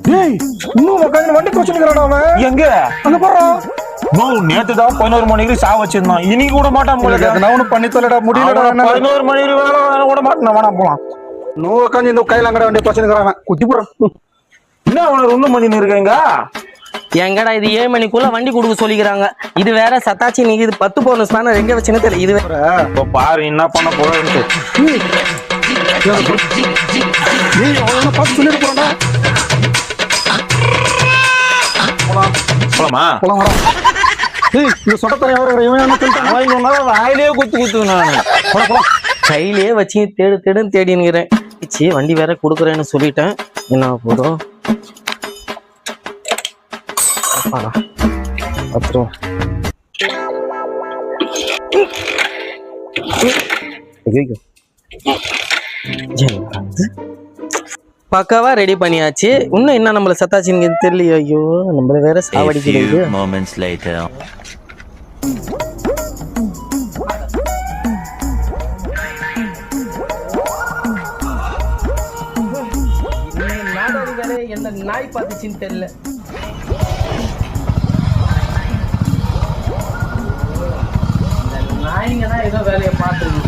டேய் இன்னும் உட்காந்து வண்டி பிரச்சனைக்கிறாடா அவன். எங்க அங்க போறா. நோ நேத்து தான் 11 மணிக்கு சா வச்சிருந்தான். இன்னைக்கு கூட மாட்டான் போல. நான் ஒன்னும் பண்ணி தொலைடா முடியலடா. 11 மணிக்கு வேலை கூட மாட்டான். வேணா போலாம். நோ உட்காந்து இந்த கையில அங்கட வண்டி பிரச்சனைக்கிறான் குத்தி போறான். என்ன அவனை ஒண்ணு பண்ணி இருக்கீங்க? எங்கடா இது 7 மணிக்குள்ள வண்டி கொடுக்க சொல்லிக்கிறாங்க. இது வேற சத்தாச்சி நீங்க இது 10 பவுன் ஸ்பானர் எங்க வச்சுன்னு தெரியல. இது இப்ப பாரு என்ன பண்ண போறேன்ட்டு. நீ அவன பார்த்து சொல்லிட்டு போறடா. போலாமா? போலாம் வரா. ஏய் இந்த சொட்டத்தரை யாரோ இவன் என்ன சொல்லிட்டான்? அவன் சொன்னா வாயிலே குத்து நானு. போலாம் போலாம். கையிலே வச்சு தேடுன்னு தேடினுக்கிறேன். சி வண்டி வேற கொடுக்குறேன்னு சொல்லிட்டேன். என்ன போதும் பக்காவா ரெடி பண்ணியாச்சு. இன்னும் என்ன நம்மள சத்தாச்சின்னு தெரியலையோ. ஐயோ நம்மள வேற சாவடிக்கிறது. என்ன நாய் பார்த்துச்சின்னு தெரியல. நாய்ங்க தான் ஏதோ வேலையை பார்த்துருக்கு.